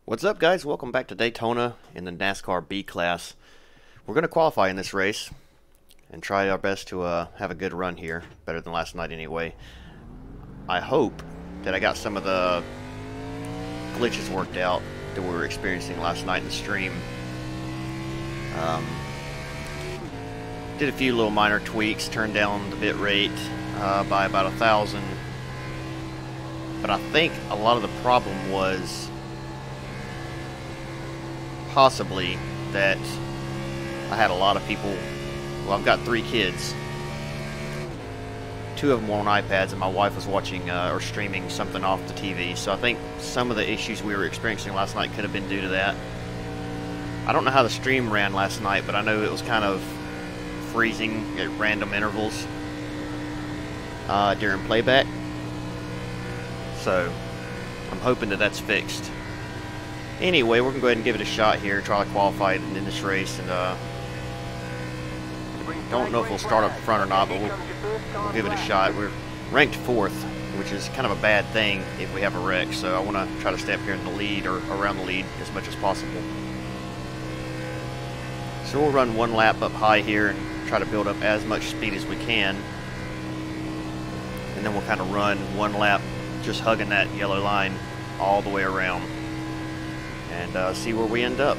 What's up, guys? Welcome back to Daytona in the NASCAR B class. We're going to qualify in this race and try our best to have a good run here, better than last night anyway. I hope that I got some of the glitches worked out that we were experiencing last night in the stream. Did a few little minor tweaks, turned down the bit rate by about 1,000, but I think a lot of the problem was possibly that I had a lot of people. Well, I've got 3 kids. 2 of them were on iPads, and my wife was watching or streaming something off the TV. So I think some of the issues we were experiencing last night could have been due to that. I don't know how the stream ran last night, but I know it was kind of freezing at random intervals during playback. So I'm hoping that that's fixed. Anyway, we're going to go ahead and give it a shot here, try to qualify in this race, and don't know if we'll start up front or not, but we'll give it a shot. We're ranked 4th, which is kind of a bad thing if we have a wreck, so I want to try to stay up here in the lead or around the lead as much as possible. So we'll run 1 lap up high here and try to build up as much speed as we can, and then we'll kind of run 1 lap just hugging that yellow line all the way around and see where we end up.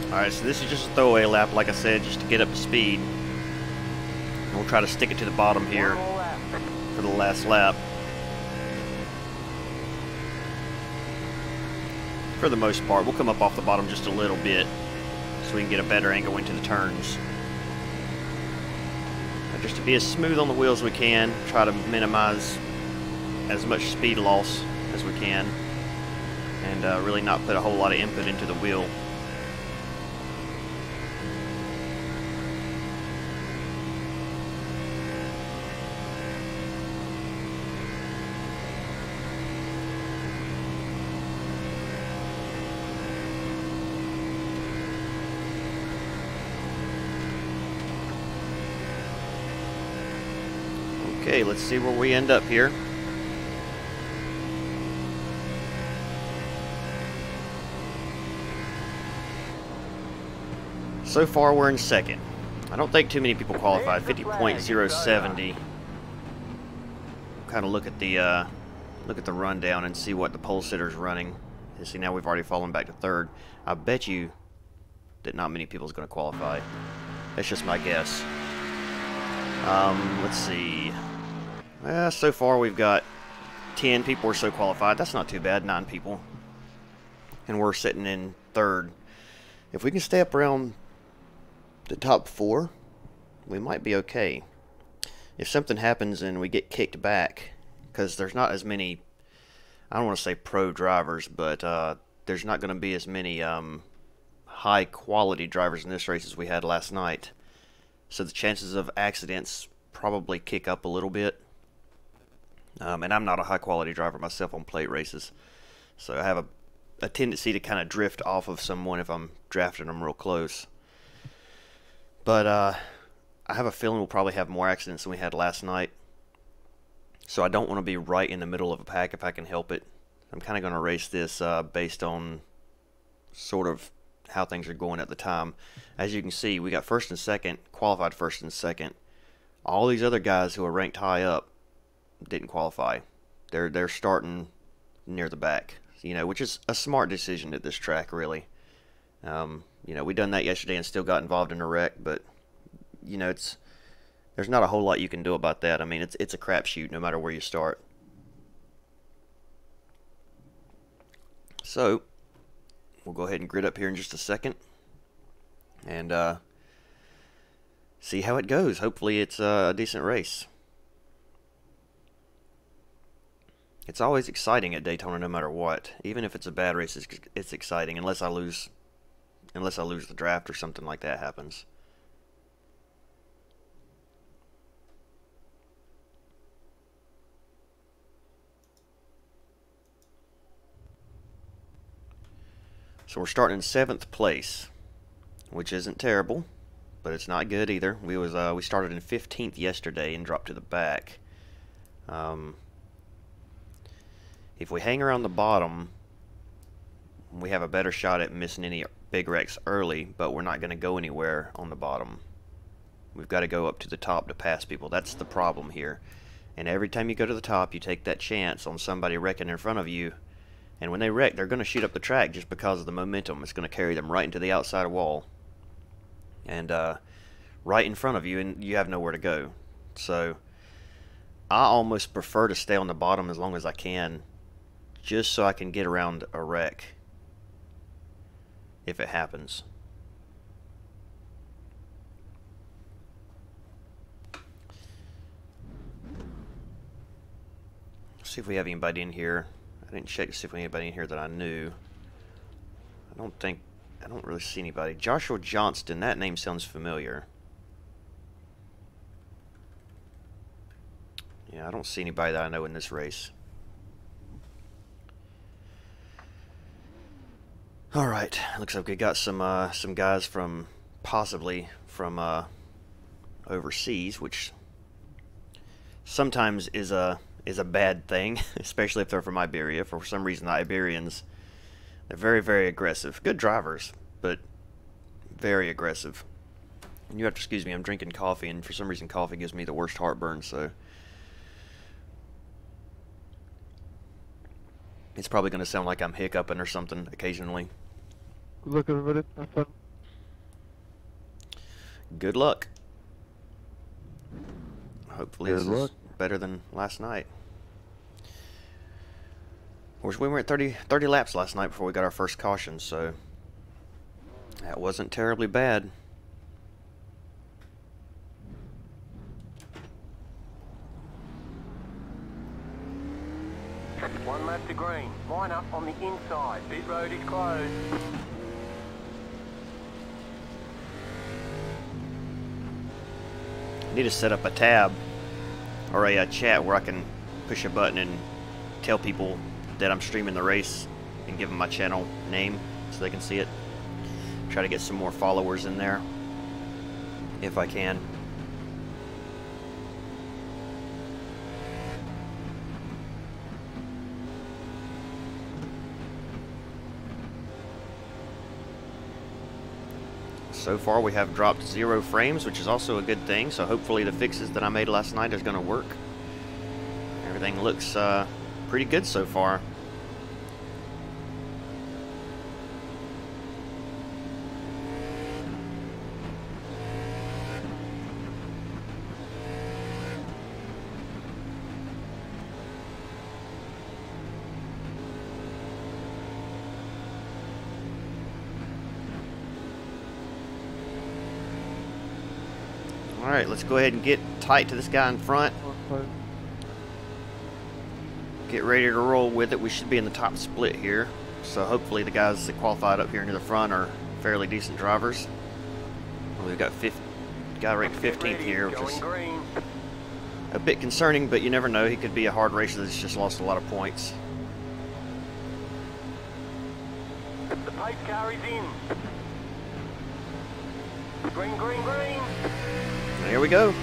Alright, so this is just a throwaway lap, like I said, just to get up to speed. And we'll try to stick it to the bottom here for the last lap. For the most part, we'll come up off the bottom just a little bit so we can get a better angle into the turns. And just to be as smooth on the wheels as we can, try to minimize as much speed loss as we can, and really not put a whole lot of input into the wheel. Okay, let's see where we end up here. So far we're in 2nd. I don't think too many people qualified. 50.070. Kind of look at the rundown and see what the pole sitter's running. You see, now we've already fallen back to 3rd. I bet you that not many people is going to qualify. That's just my guess. Let's see. So far we've got 10 people or so qualified. That's not too bad, 9 people. And we're sitting in 3rd. If we can stay up around the top 4, we might be okay. If something happens and we get kicked back, because there's not as many, I don't want to say pro drivers, but there's not going to be as many high quality drivers in this race as we had last night. So the chances of accidents probably kick up a little bit. And I'm not a high quality driver myself on plate races, so I have a tendency to kind of drift off of someone if I'm drafting them real close. But I have a feeling we'll probably have more accidents than we had last night, so I don't want to be right in the middle of a pack if I can help it. I'm kind of going to race this based on sort of how things are going at the time. As you can see, we got 1st and 2nd, qualified 1st and 2nd. All these other guys who are ranked high up didn't qualify. They're starting near the back, you know, which is a smart decision at this track, really. You know, we done that yesterday and still got involved in a wreck, but you know, there's not a whole lot you can do about that. I mean, it's a crapshoot no matter where you start. So we'll go ahead and grid up here in just a second and see how it goes. Hopefully it's a decent race. It's always exciting at Daytona no matter what. Even if it's a bad race, it's exciting unless I lose the draft or something like that happens. So we're starting in 7th place, which isn't terrible, but it's not good either. We started in 15th yesterday and dropped to the back. If we hang around the bottom, we have a better shot at missing any big wrecks early, but we're not going to go anywhere on the bottom. We've got to go up to the top to pass people. That's the problem here. And every time you go to the top, you take that chance on somebody wrecking in front of you. And when they wreck, they're going to shoot up the track just because of the momentum. It's going to carry them right into the outside wall. And right in front of you, and you have nowhere to go. So I almost prefer to stay on the bottom as long as I can, just so I can get around a wreck if it happens. Let's see if we have anybody in here. I didn't check to see if we have anybody in here that I knew. I don't really see anybody. Joshua Johnston, that name sounds familiar. Yeah, I don't see anybody that I know in this race. Alright, looks like we got some guys from, possibly from overseas, which sometimes is a bad thing, especially if they're from Iberia. For some reason, the Iberians, they're very, very aggressive. Good drivers, but very aggressive. And you have to excuse me, I'm drinking coffee, and for some reason coffee gives me the worst heartburn, so it's probably going to sound like I'm hiccuping or something occasionally. Good luck, everybody. Have fun. Good luck. Hopefully this is better than last night. Of course, we were at 30 laps last night before we got our first caution, so that wasn't terribly bad. One lap to green. Line up on the inside. Pit road is closed. I need to set up a tab or a chat where I can push a button and tell people that I'm streaming the race and give them my channel name so they can see it. Try to get some more followers in there if I can. So far we have dropped 0 frames, which is also a good thing, so hopefully the fixes that I made last night is going to work. Everything looks pretty good so far. Alright, let's go ahead and get tight to this guy in front. Get ready to roll with it. We should be in the top split here. So hopefully the guys that qualified up here near the front are fairly decent drivers. Well, we've got guy ranked 15th here, which is a bit concerning, but you never know. He could be a hard racer that's just lost a lot of points. The pace car is in. Green, green, green. Here we go.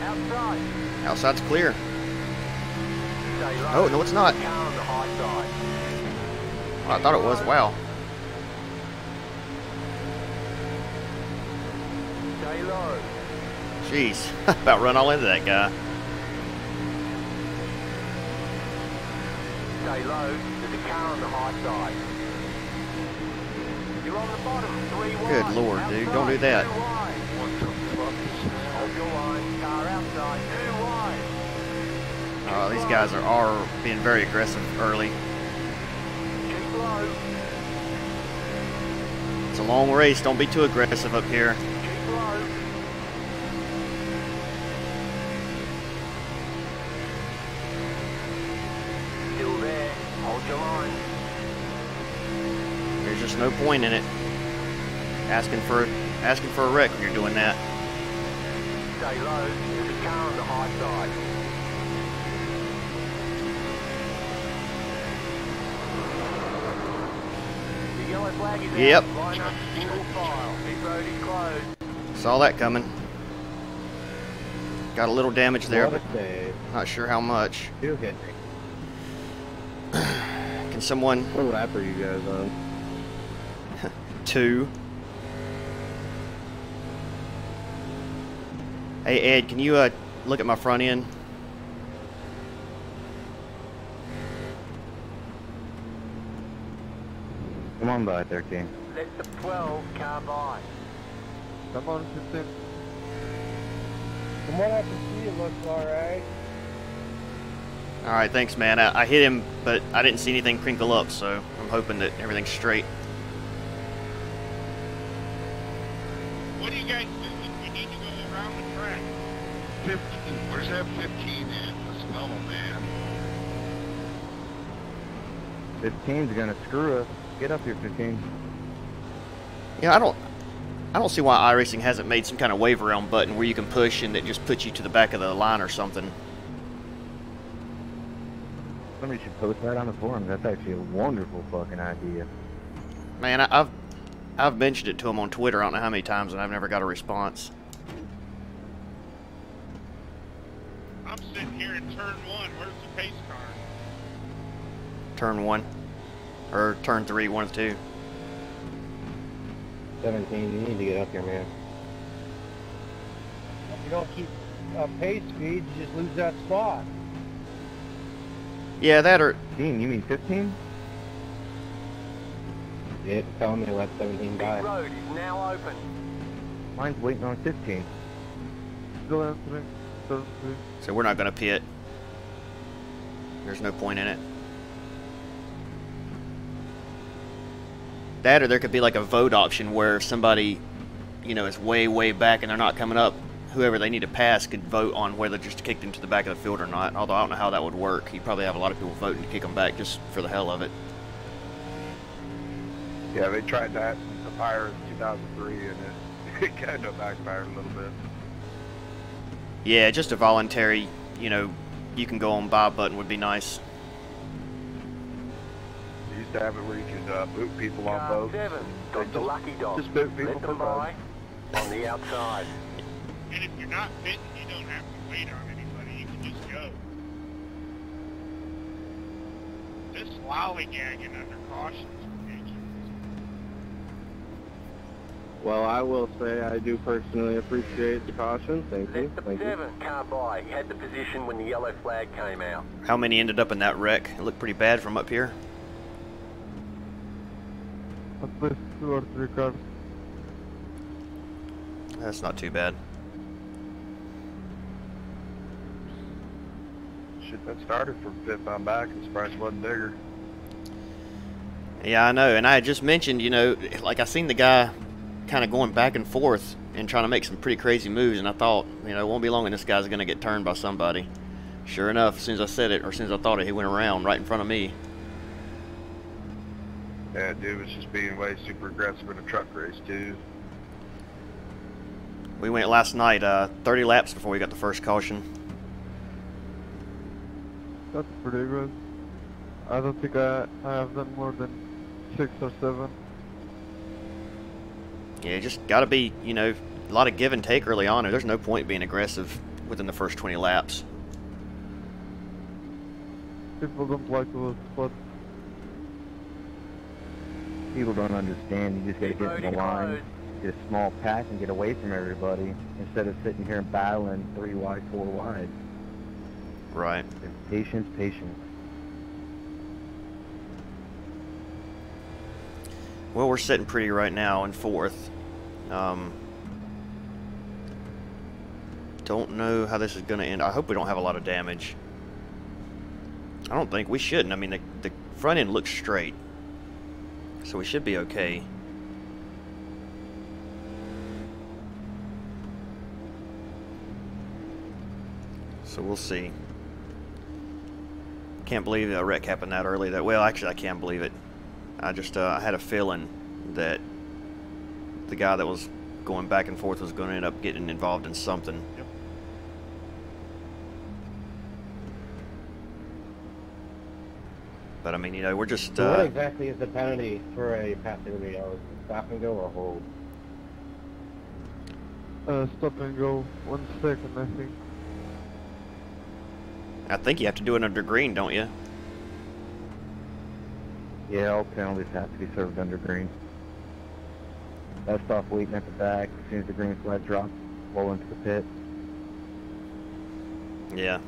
Outside. Outside's clear. Stay low. Oh, no, it's not. Car on the high side. Oh, I thought it was. Wow. Stay low. Jeez. About run all into that guy. Stay low. There's a car on the high side. You're on the bottom. 3 wide. Good lord, dude. Don't do that. 2 wide. Hold your line. Car outside. 2 wide. Oh, these guys are being very aggressive early. Keep low. It's a long race. Don't be too aggressive up here. Keep low. Still there. Hold your line. There's just no point in it. Asking for a wreck when you're doing that. Stay low. There's a car on the high side. Yellow flag is Yep. out. Line up, single file. Pit road is closed. Saw that coming. Got a little damage there, What but a save. not sure how much. You hit me. Can someone... What lap are you guys on? 2. Hey Ed, can you look at my front end? Come on by, 13. Let the 12 car by. Come on, 15. From what I can see, it looks alright. Alright, thanks man. I hit him, but I didn't see anything crinkle up, so I'm hoping that everything's straight. What do you guys do? We need to go around the track. 15. Where's that 15 at? Let's go, man. 15's gonna screw us. Get up here, 15. Yeah, I don't see why iRacing hasn't made some kind of wave around button where you can push and it just puts you to the back of the line or something. Somebody should post that on the forum. That's actually a wonderful fucking idea. Man, I've mentioned it to him on Twitter I don't know how many times and I've never got a response. I'm sitting here in turn 1. Where's the pace car? Turn 1. Or turn 3, 1 of 2. 17, you need to get up here, man. If you don't keep pace speed, you just lose that spot. Yeah, that or... 15, you mean 15? Yeah, tell me to let 17 Pit road is now open. Mine's waiting on 15. Still entering. 33. So we're not going to pit. There's no point in it. That or there could be like a vote option where if somebody, you know, is way, way back and they're not coming up, whoever they need to pass could vote on whether just to kick them to the back of the field or not. Although I don't know how that would work. You'd probably have a lot of people voting to kick them back just for the hell of it. Yeah, they tried that in the fire in 2003 and it kind of backfired a little bit. Yeah, just a voluntary, you know, you can go on buy button would be nice. They used to have it where you could boot people on Car boats. 7 got the lucky dog. Just boot people Let for them by boats. on the outside. And if you're not pitting, you don't have to wait on anybody. You can just go. This lollygagging under caution is ridiculous. Well, I will say I do personally appreciate the caution. Thank you. Let the Thank you. 7 car by. He had the position when the yellow flag came out. How many ended up in that wreck? It looked pretty bad from up here. At least 2 or 3 cars. That's not too bad. Shit, that started from fifth on back and surprised it wasn't bigger. Yeah, I know. And I had just mentioned, you know, like I seen the guy kind of going back and forth and trying to make some pretty crazy moves, and I thought, you know, it won't be long and this guy's going to get turned by somebody. Sure enough, as soon as I said it, or as soon as I thought it, he went around right in front of me. Yeah, dude was just being way super aggressive in a truck race, too. We went last night 30 laps before we got the first caution. That's pretty good. I don't think I have done more than 6 or 7. Yeah, just got to be, you know, a lot of give and take early on. There's no point being aggressive within the first 20 laps. People don't like to lose spots. People don't understand. You just gotta Pit get road in is the line, closed. get a small pack, and get away from everybody instead of sitting here and battling 3 wide, 4 wide. Right. Patience, patience. Well, we're sitting pretty right now in 4th. Don't know how this is going to end. I hope we don't have a lot of damage. I don't think we shouldn't. I mean, the front end looks straight, so we should be okay. So we'll see. Can't believe that wreck happened that early. Well, actually, I can't believe it. I just I had a feeling that the guy that was going back and forth was going to end up getting involved in something. Yep. But I mean, you know, we're just. So what exactly is the penalty for a passive radio? Stop and go or hold? Stop and go. 1 second, I think. I think you have to do it under green, don't you? Yeah, all penalties have to be served under green. Best off waiting at the back. As soon as the green flag drops, roll into the pit. Yeah.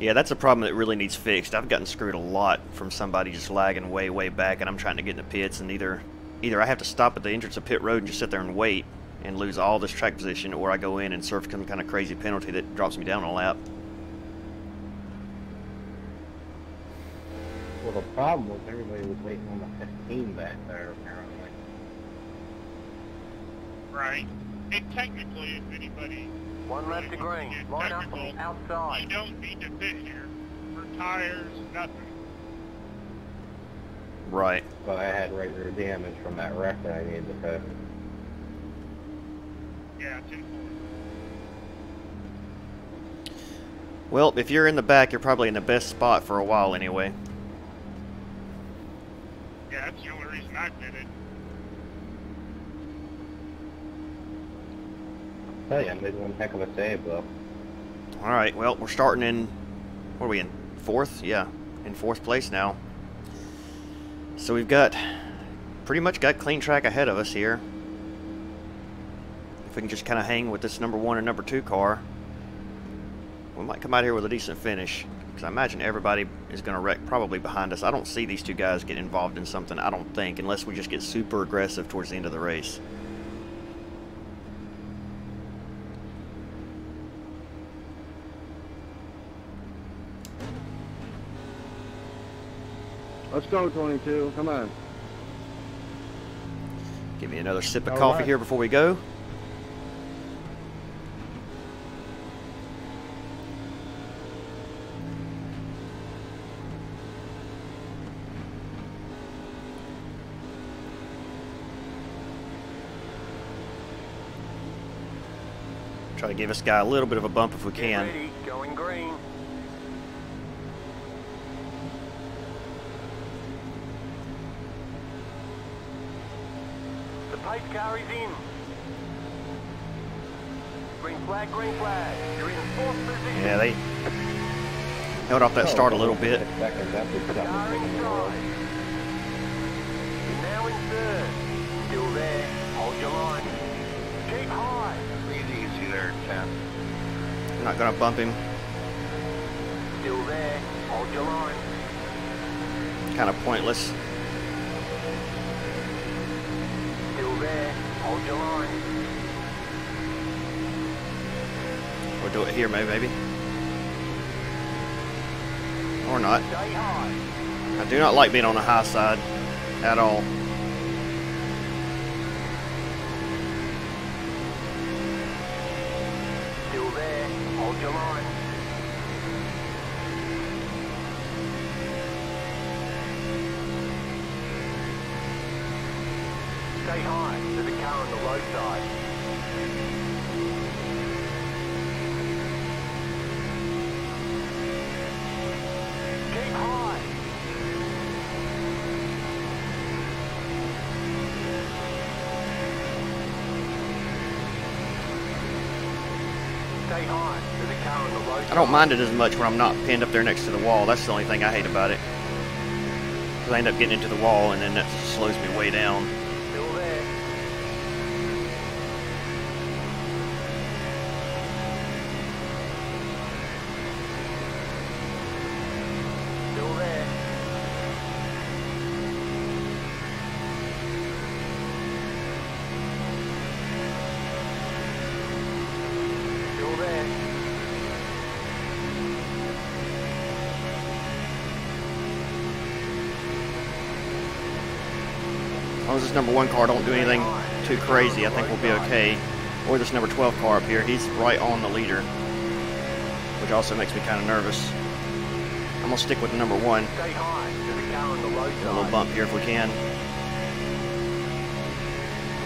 Yeah, that's a problem that really needs fixed. I've gotten screwed a lot from somebody just lagging way, way back, and I'm trying to get in the pits, and either I have to stop at the entrance of pit road and just sit there and wait and lose all this track position, or I go in and serve some kind of crazy penalty that drops me down a lap. Well, the problem was everybody was waiting on the 15 back there, apparently. Right. And technically, if anybody... One left to green. Get Line up technical, outside. you don't need to fit here for tires, nothing. Right. But I had regular damage from that wreck that I needed to fix. Yeah, 10-4. Well, if you're in the back, you're probably in the best spot for a while anyway. Yeah, that's the only reason I did it. I tell you, I made one heck of a save, though. Alright, well, we're starting in... What are we in? 4th? Yeah, in 4th place now. So we've got... Pretty much got clean track ahead of us here. If we can just kind of hang with this number 1 and number 2 car, we might come out here with a decent finish. Because I imagine everybody is going to wreck probably behind us. I don't see these two guys get involved in something, I don't think, unless we just get super aggressive towards the end of the race. Let's go, 22. Come on. Give me another sip of All coffee right. here before we go. Try to give this guy a little bit of a bump if we Get can. ready. Going green. The pace car is in. Green flag, green flag. You're in 4th position. Yeah, they held off that start a little bit. 6 seconds after Car stopping. inside. You're now in 3rd. Still there. Hold your line. Keep high. Breathe easy there, Ken. I'm not going to bump him. Still there. Hold your line. Kind of pointless. Still there. Hold your line. We'll do it here, maybe. Or not. Stay high. I do not like being on the high side at all. Still there. Hold your line. Stay high. There's a car on the low side. Keep high. Stay high. There's a car on the low side. I don't mind it as much when I'm not pinned up there next to the wall. That's the only thing I hate about it. Because I end up getting into the wall and then that slows me way down. Still there. Still there. Still there. As long as this number 1 car don't do anything too crazy, I think we'll be okay. Or this number 12 car up here, he's right on the leader, which also makes me kind of nervous. I'm going to stick with the number 1. Stay high. There's a car on the low Get a little side. bump here if we can.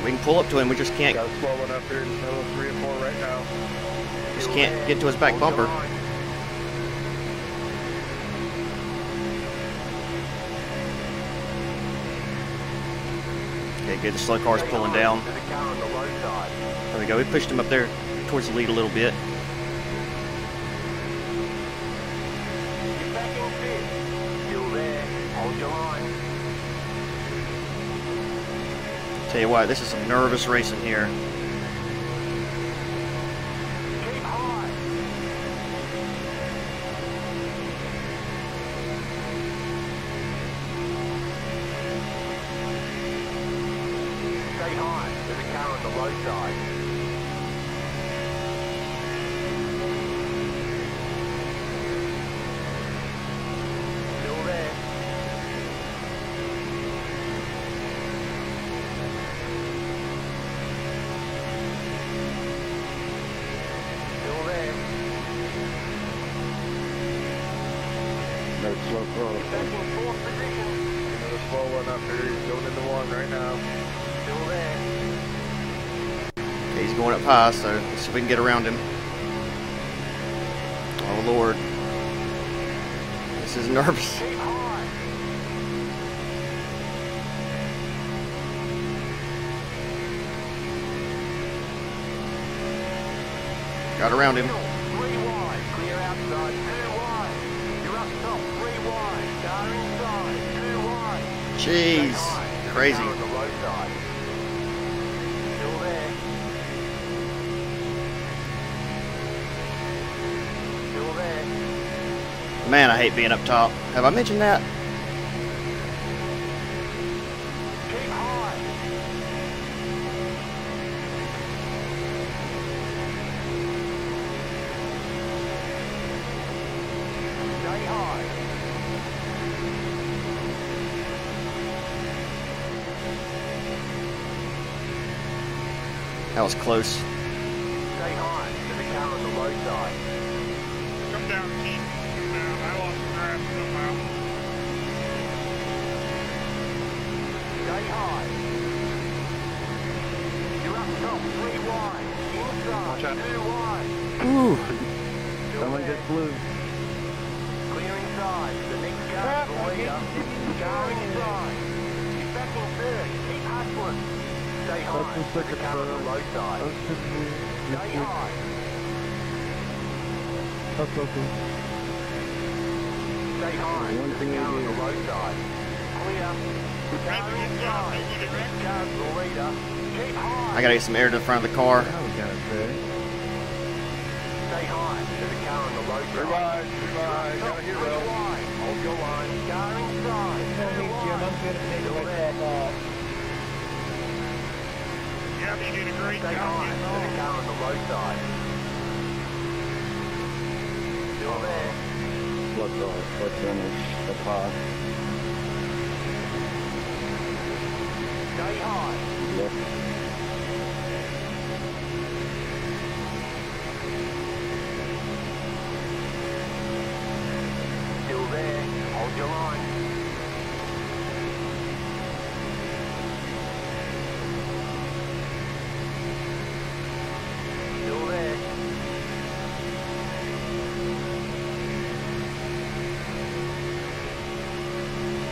We can pull up to him, we just can't Got a slow one up here in the middle of 3 and 4 right now. just can't get to his back Hold your bumper. line. Okay, good. The slow car's pulling down. To the car on the low side. There we go. We pushed him up there towards the lead a little bit. You're back in fifth. Still there. Hold your line. Tell you what, this is some nervous racing here. Keep high. Stay high. There's a car on the low side. Still there. Still there. No slow throw. Back in fourth position. Another slow one up here. He's going into one right now. Still there. Okay, he's going up high, so let's see if we can get around him. Oh, Lord. This is nervous. Keep high. Got around him. 3 wide. Clear outside. 2 wide. You're up top. 3 wide. Car inside. 2 wide. Jeez. High. Crazy. Car on the low side. Still there. Still there. Man, I hate being up top. Have I mentioned that? Keep high. Stay high. That was close. Stay high. There's a car on the low side. Come down, Keith. Come down. I lost grasp somehow. Stay high. You're up top. 3 wide. Inside. Watch out. 2 wide. Ooh. Still Someone there. gets blue. Clear inside. The next car's the leader. Car inside. You're back in third. Keep hustling. Stay high. That's the second car on the third. low side. That's just me. Stay high. That's okay. Stay high. One The thing car on we the do. low side. Clear. Car inside. The next car's the leader. Keep high. I gotta get some air to the front of the car. That was kind of fair. Stay high. There's a car on the low side. Revive. Got a 3 hero. wide. Hold your line. Car inside. 2 wide. Still there. Yeah, you did a great Stay job high. getting There's a on. car on the low side. Still there. Let's finish the pot. Stay high. Yep. Still there. Hold your line. Still there.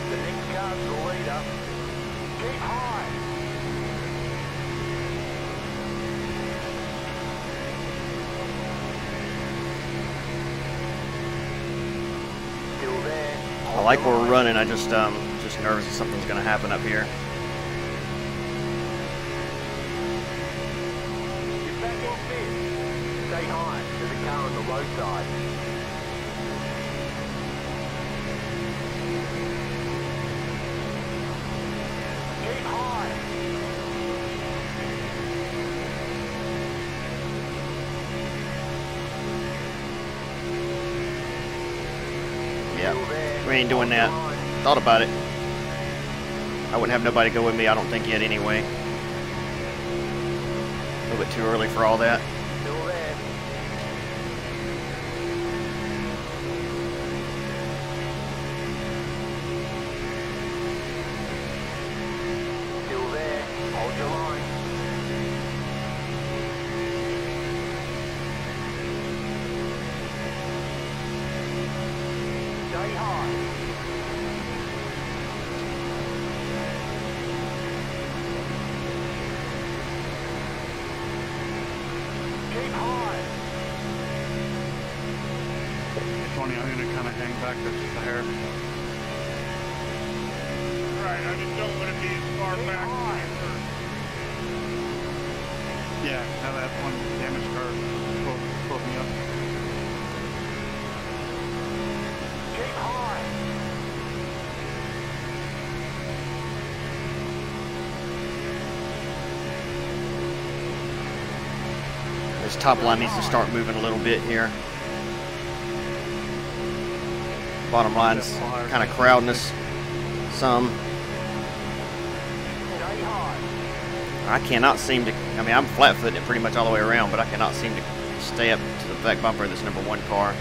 The next car's the leader. Keep high. Still there. I like where we're running. I just nervous that something's gonna happen up here. You're back in fifth. Stay high. There's a car on the low side. Keep high. Yeah, Still there. we ain't doing that. Thought about it. I wouldn't have nobody go with me, I don't think yet anyway. A little bit too early for all that. Still there. Still there. Hold your line. Stay high. Keep high. It's funny, I'm gonna kind of hang back just a hair. Right, I just don't want to be as far Keep back high. as first. Yeah, now that one damage car pulled me up. Keep high. This top line needs to start moving a little bit here. Bottom line's kind of crowding us some. Stay high. I cannot seem to, I mean, I'm flat-footing it pretty much all the way around, but I cannot seem to stay up to the back bumper of this number 1 car.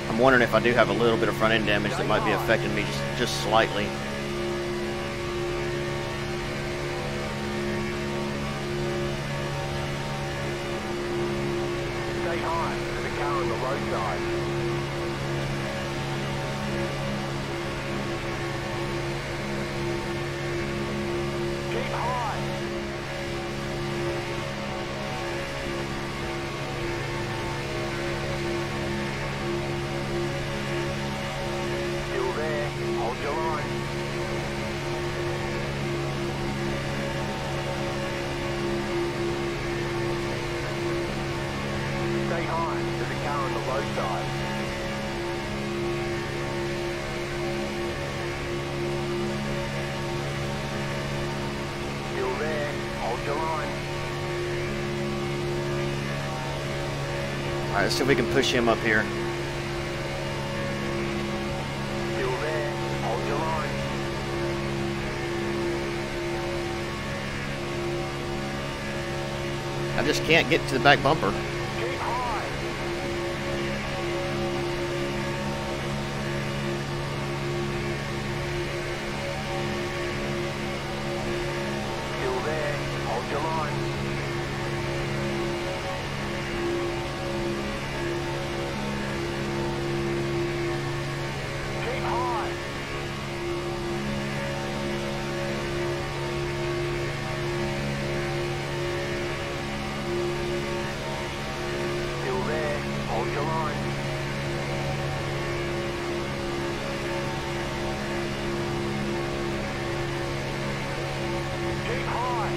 I'm wondering if I do have a little bit of front end damage that might be affecting me just slightly. Stay high. There's a car on the low side. Keep high. Still there. Hold your line. Stay high. There's a car on the low side. Still there. Hold your line. All right, let's see if we can push him up here. Still there. Hold your line. I just can't get to the back bumper. Keep high. Still there. Hold your line. Keep high. Still there. Hold your line. Keep high.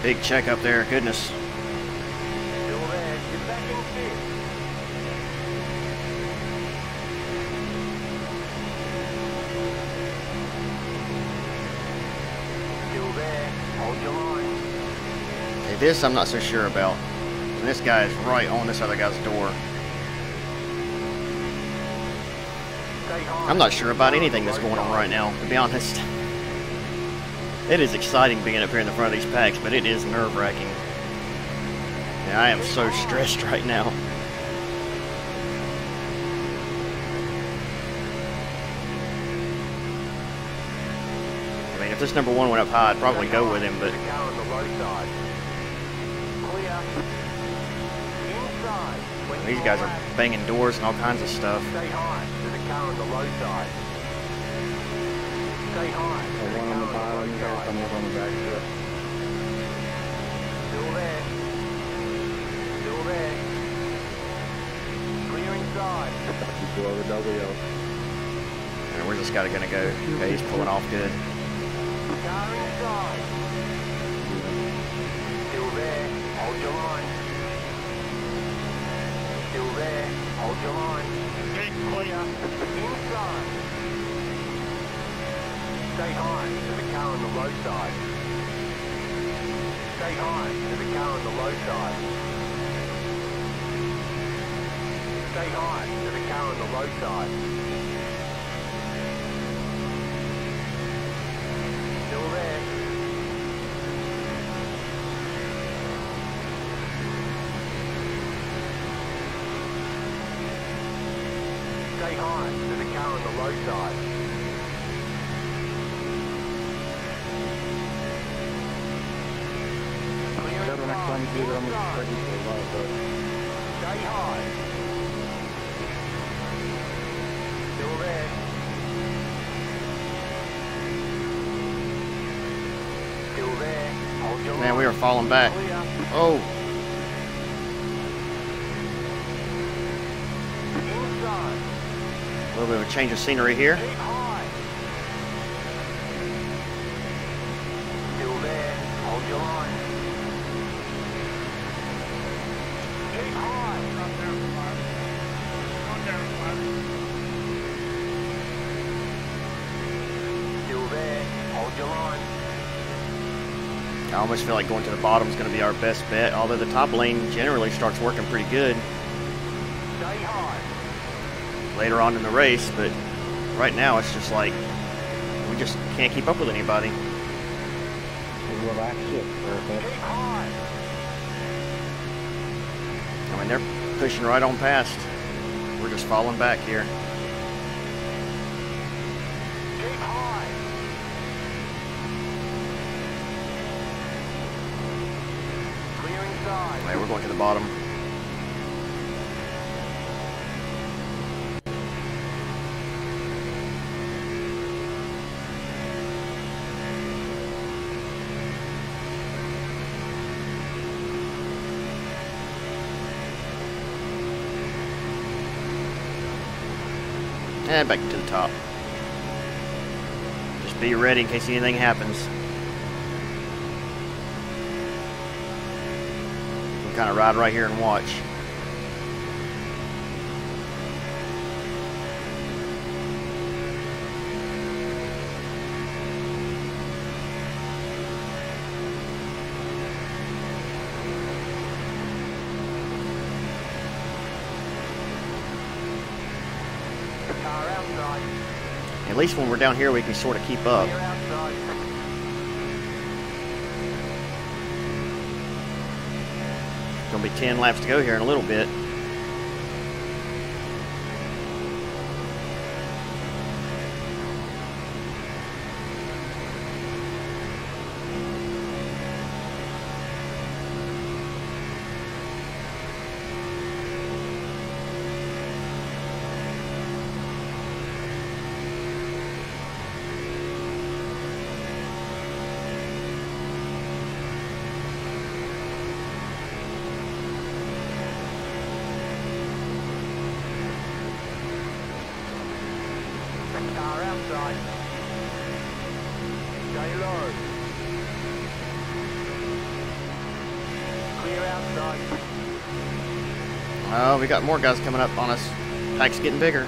Big check up there, goodness. Still there. Get back in fifth. Still there. Hold your line. Okay, this I'm not so sure about. And this guy is right on this other guy's door. Stay high. I'm not sure about anything that's going on right now, to be honest. It is exciting being up here in the front of these packs, but it is nerve-wracking. Yeah, I am so stressed right now. I mean, if this number 1 went up high, I'd probably go with him, but There's a car on the low side. Clear. Inside. When these you're guys are left. banging doors and all kinds of stuff. Stay high. There's a car on the low side. Stay high. There's a One on the car bottom, on the you low got side. someone on the back strip. Still there. Still there. Clear inside. Below the W. And where's this guy gonna go? Okay, he's pulling off good. Car inside. Still there. Hold your line. Still there. Hold your line. Big clear. Inside. Stay high. There's a car on the low side. Stay high. There's a car on the low side. Stay high. There's a car on the low side. Still there. Stay high. There's a car on the low side. Clear Next time you do that, I'm going to inside. expect you to a lot of those. Stay high. Still there. your Man, we line. are falling back. Clear. Oh, Inside. a little bit of a change of scenery here. Keep high. Still there. Hold your line. Keep high. Drop down to 5. Going down to 5. Still there. Hold your line. I almost feel like going to the bottom is going to be our best bet, although the top lane generally starts working pretty good Stay high. later on in the race, but right now it's just like we just can't keep up with anybody. Relax it for a bit. Keep high. I mean, they're pushing right on past. We're just falling back here. Keep high. Clear inside. Okay, we're going to the bottom. And back to the top. Just be ready in case anything happens. We'll kind of ride right here and watch. Car outside. At least when we're down here, we can sort of keep up. Clear outside. Gonna be 10 laps to go here in a little bit. Car outside. Stay low. Clear outside. Oh, we got more guys coming up on us. Pack's getting bigger.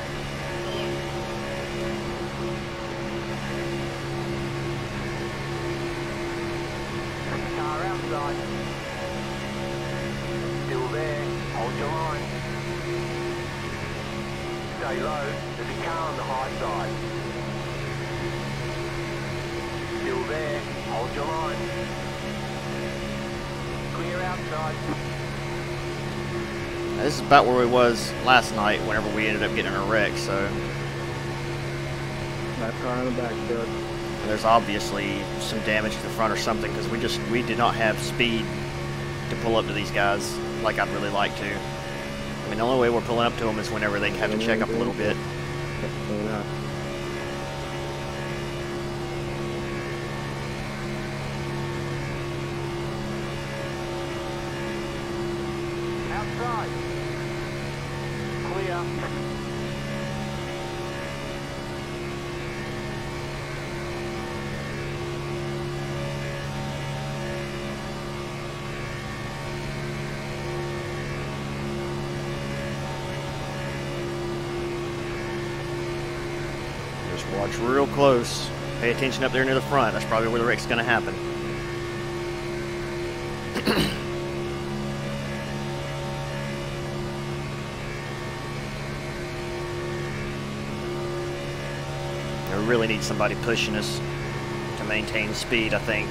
Car outside. Still there. Hold your line. Stay low. There's a car on the high side. Still there. Hold your line. Clear outside. Now, this is about where we was last night whenever we ended up getting in a wreck, so That car in the back, good. there's obviously some damage to the front or something because we did not have speed to pull up to these guys like I'd really like to. I mean, the only way we're pulling up to them is whenever they have to check up a little bit. Yeah. Outside. Clear. Just watch real close. Pay attention up there near the front. That's probably where the wreck's going to happen. We really need somebody pushing us to maintain speed, I think.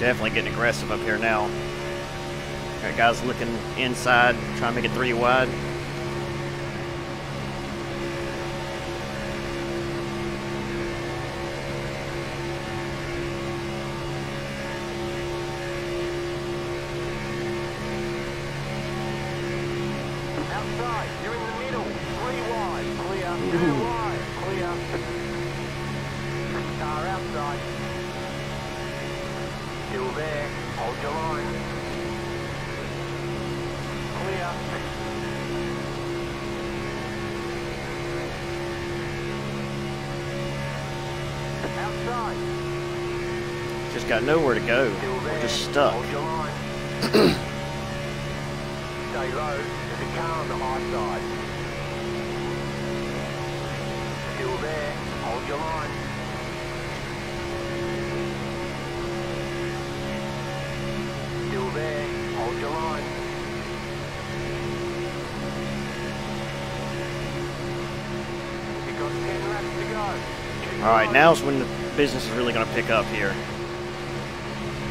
Definitely getting aggressive up here now. Got guys looking inside, trying to make it 3 wide. Outside, you're in the middle. 3 wide, clear. 2 wide, clear. Car outside. Still there. Hold your line. Clear. Outside. Just got nowhere to go. Still there. We're just stuck. Hold your line. Stay low. There's a car on the high side. Still there. Hold your line. Still there. Hold your line. You've got 10 laps to go. Keep Alright, going. now's when the business is really going to pick up here.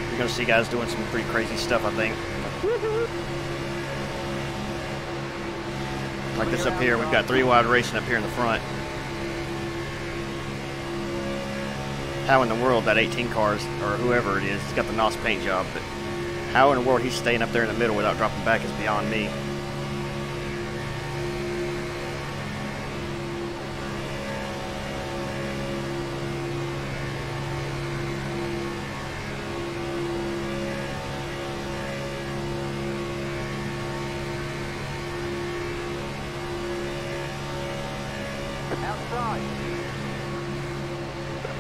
You're going to see guys doing some pretty crazy stuff, I think. Like this up here, we've got 3 wide racing up here in the front. How in the world that 18 cars, or whoever it is, he's got the NOS paint job, but how in the world he's staying up there in the middle without dropping back is beyond me. Outside.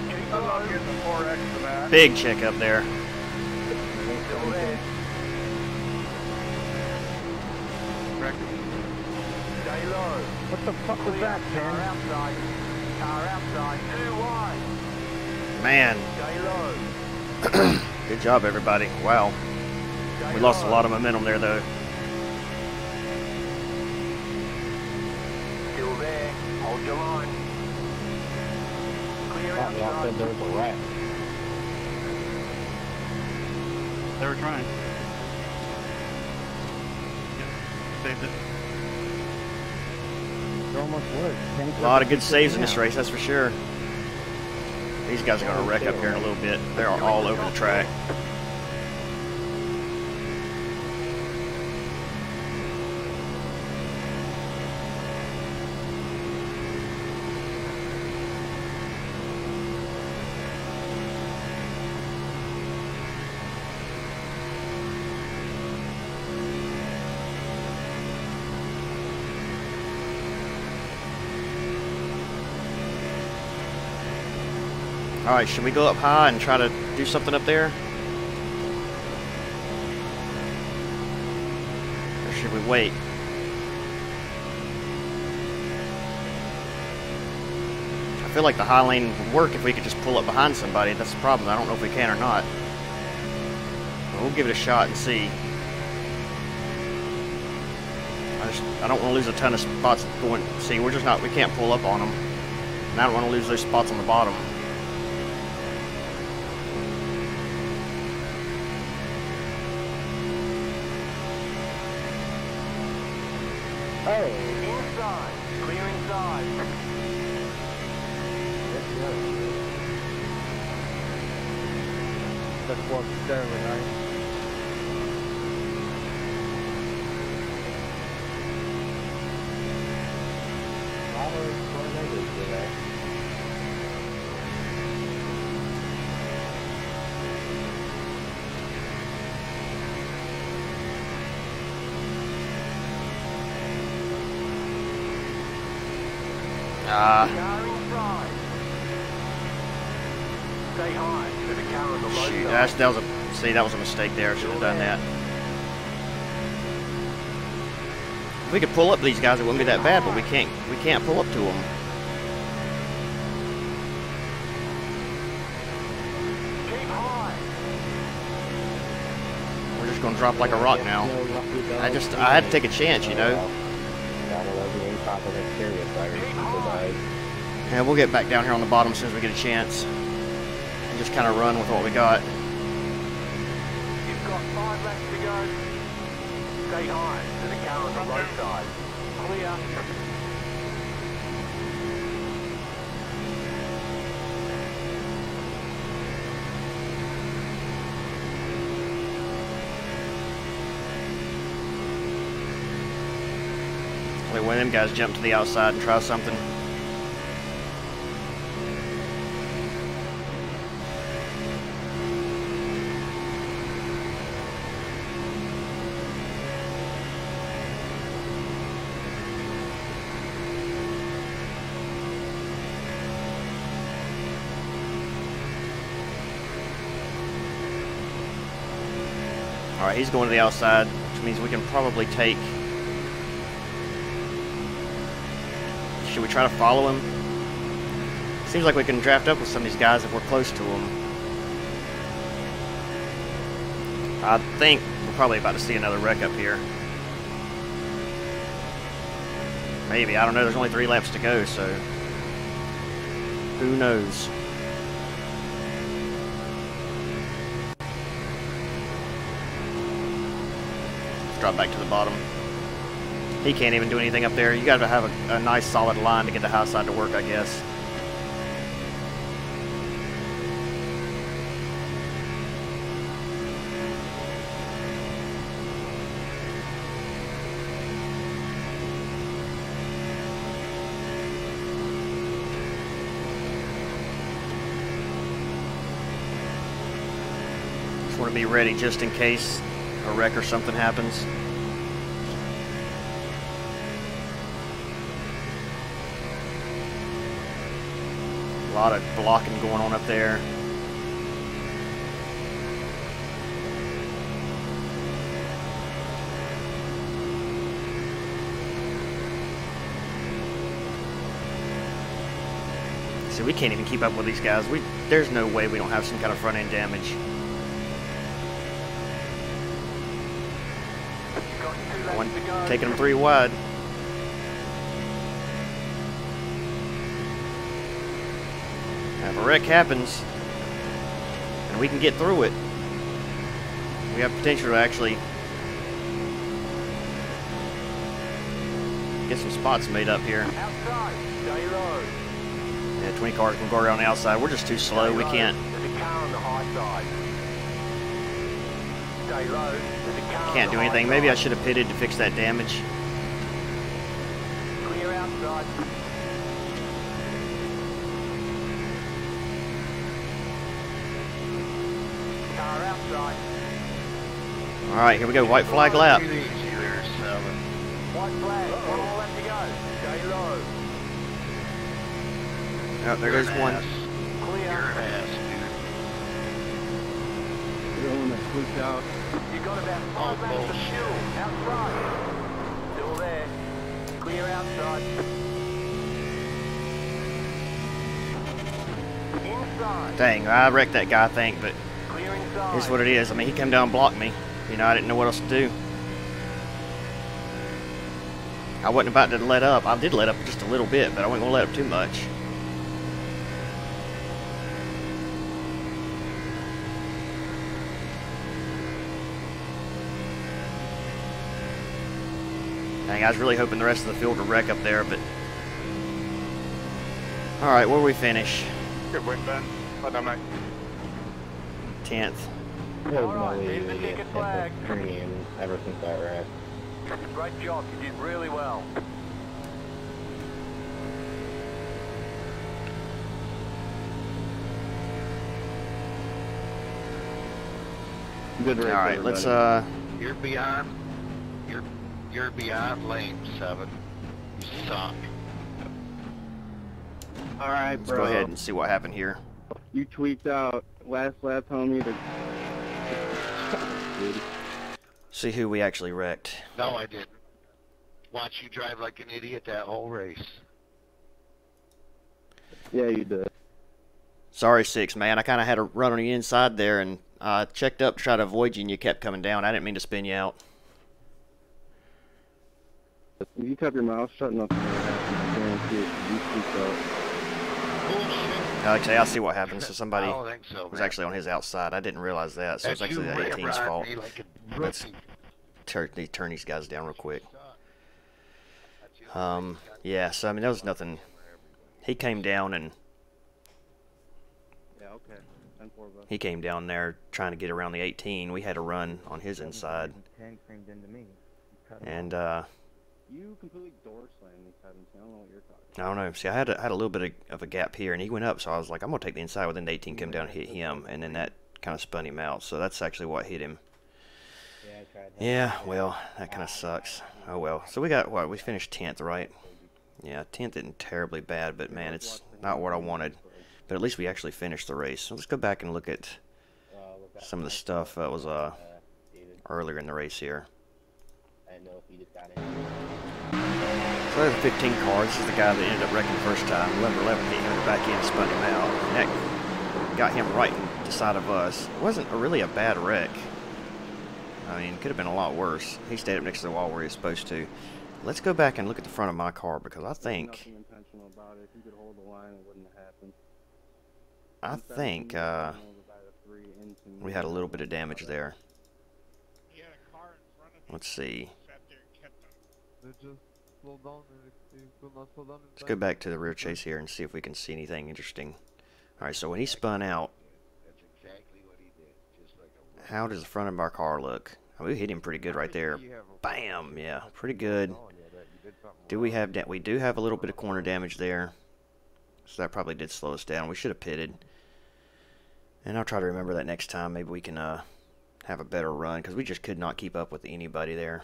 Keep I'm not low. getting the 4X for that. Big check up there. Still there. Stay low. What the fuck was that, Car Ken? outside. Car outside. 2 wide. Man, Stay low. good job everybody. Wow. Stay We lost a low. lot of momentum there though. Still there. Hold your line. Clear Y'all said outside. there was a wreck. They were trying. Yep. Saved it. It almost worked. A lot of good saves in this race, that's for sure. These guys are going to wreck up here in a little bit. They're all over the track. Alright, should we go up high and try to do something up there? Or should we wait? I feel like the high lane would work if we could just pull up behind somebody. That's the problem. I don't know if we can or not. But we'll give it a shot and see. I don't want to lose a ton of spots going. See, we can't pull up on them. And I don't want to lose those spots on the bottom. Inside. Clear inside. That's 1-7, right? Car inside. Stay high. There's a car on the low Shoot, side. that was a mistake there. I should have done that. If we could pull up these guys, it wouldn't be that bad, but we can't pull up to them. Keep high. We're just gonna drop like a rock now. I had to take a chance, you know. Yeah, we'll get back down here on the bottom as soon as we get a chance. And just kind of run with what we got. 5 laps to go. Stay high to the car on the low side. Clear. Wait, one of them guys jump to the outside and try something. Alright, he's going to the outside, which means we can probably take... Should we try to follow him? Seems like we can draft up with some of these guys if we're close to them. I think we're probably about to see another wreck up here. Maybe, I don't know, there's only 3 laps to go, so... Who knows? Drop back to the bottom. He can't even do anything up there. You gotta have a nice solid line to get the high side to work, I guess. Just want to be ready just in case a wreck or something happens. A lot of blocking going on up there. So we can't even keep up with these guys. There's no way we don't have some kind of front end damage. One, taking them 3 wide. If a wreck happens, and we can get through it, we have potential to actually get some spots made up here. Outside, stay low. Yeah, 20 cars can go around the outside. We're just too slow. We can't. There's a car on the high side. Stay low. There's a car Can't on do the anything. high Maybe I side. should have pitted to fix that damage. Clear outside. Car outside. All right, here we go. White flag lap. Too easy there, 7. White flag. 1 more lap to go. Stay low. Oh, there goes one. Clear. You're an ass, dude. The one that flipped out. You've got about 5 laps of fuel. Outside. Still there. Clear outside. Inside. Dang, I wrecked that guy, I think, but Clear inside. here's what it is. I mean, he came down and blocked me. You know, I didn't know what else to do. I wasn't about to let up. I did let up just a little bit, but I wasn't going to let up too much. Dang, I was really hoping the rest of the field would wreck up there, but... Alright, where do we finish? Good win, Ben. Well done, mate. 10th. That was my Alright, lead here's the in ticket flag. stream ever since that wreck. Great job. You did really well. Good race, Alright, let's everybody. You're beyond. You're beyond lame, 7. You suck. Alright, let's bro. go ahead and see what happened here. You tweaked out last lap, homie. Dude. See who we actually wrecked. No, I didn't. Watch you drive like an idiot that whole race. Yeah, you did. Sorry, 6, man. I kind of had a run on the inside there, and I checked up to try to avoid you, and you kept coming down. I didn't mean to spin you out. If you kept your mouth shut, nothing would happen. I guarantee it. You tweaked out. Bullshit. Okay, I see what happened. So I somebody don't think so, was man. actually on his outside. I didn't realize that. So it's And you actually the 18's ramrod fault. me like a Let's rookie. turn these guys down real quick. That's the only way he's got Yeah, so I mean, there was nothing. He came down and Yeah, okay. 10-4, bud. he came down there trying to get around the 18. We had to run on his inside. 10 creamed into me. Cut him And, off. You completely door slammed me, 17. I don't know what you're talking I don't know. See, I had a little bit of a gap here, and he went up, so I was like, I'm going to take the inside. Well, then the 18 came down and hit him, and then that kind of spun him out. So that's actually what hit him. Yeah, I tried. Yeah, well, that kind of sucks. Oh, well. So we got, what, we finished 10th, right? Yeah, 10th isn't terribly bad, but, man, it's not what I wanted. But at least we actually finished the race. So let's go back and look at some of the stuff that was earlier in the race here. I didn't know if he just got in. So there's 15 cars. This is the guy that ended up wrecking the first time. Number 11, he hit back in and spun him out. And that got him right in the side of us. It wasn't really a bad wreck. I mean, it could have been a lot worse. He stayed up next to the wall where he was supposed to. Let's go back and look at the front of my car because I think Nothing intentional about it. If you could hold the line, it wouldn't have happened. we had a little bit of damage there. He had a car in front of him. Let's see. Sat there and kept him. They just slow down and they will not slow down. Let's go back to the rear chase here and see if we can see anything interesting. Alright, so when he spun out, That's exactly what he did. Just like a how does the front of our car look? Oh, we hit him pretty good right there. Bam! Yeah, pretty good. Do we have we do have a little bit of corner damage there. So that probably did slow us down. We should have pitted. And I'll try to remember that next time. Maybe we can have a better run because we just could not keep up with anybody there.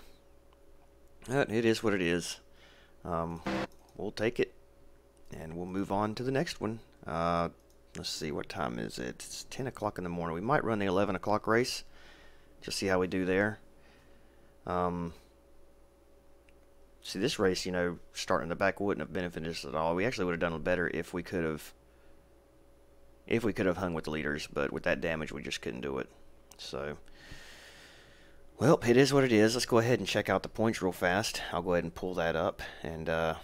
But it is what it is. We'll take it. And we'll move on to the next one. Let's see, what time is it? It's 10 o'clock in the morning. We might run the 11 o'clock race. Just see how we do there. See, this race, you know, starting in the back wouldn't have benefited us at all. We actually would have done better if we could have hung with the leaders, but with that damage, we just couldn't do it. So, well, it is what it is. Let's go ahead and check out the points real fast. I'll go ahead and pull that up, and we'll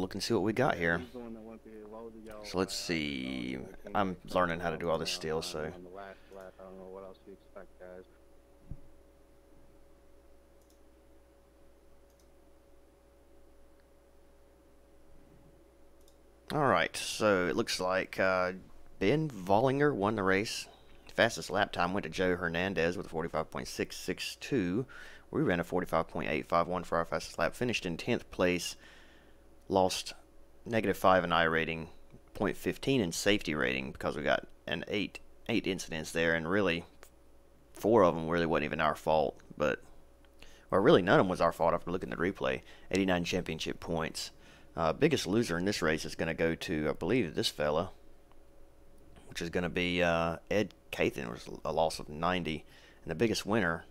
look and see what we got here. So let's see. I'm learning how to do all this still, so. On the last lap, I don't know what else to expect, guys. Alright, so it looks like Ben Vollinger won the race. Fastest lap time went to Joe Hernandez with a 45.662. We ran a 45.851 for our fastest lap. Finished in 10th place. Lost -5 in I rating, 0.15 in safety rating because we got an 8 incidents there, and really 4 of them really wasn't even our fault. But, well, really none of them was our fault after looking at the replay. 89 championship points. Biggest loser in this race is going to go to, I believe, this fella, which is going to be Ed Cathan, which was a loss of 90. And the biggest winner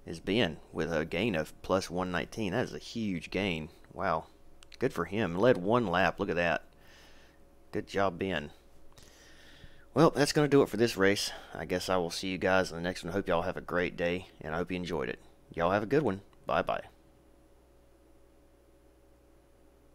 is Ben with a gain of plus 119. That is a huge gain. Wow. Good for him. Led 1 lap. Look at that. Good job, Ben. Well, that's going to do it for this race. I guess I will see you guys in the next one. I hope y'all have a great day, and I hope you enjoyed it. Y'all have a good one. Bye-bye.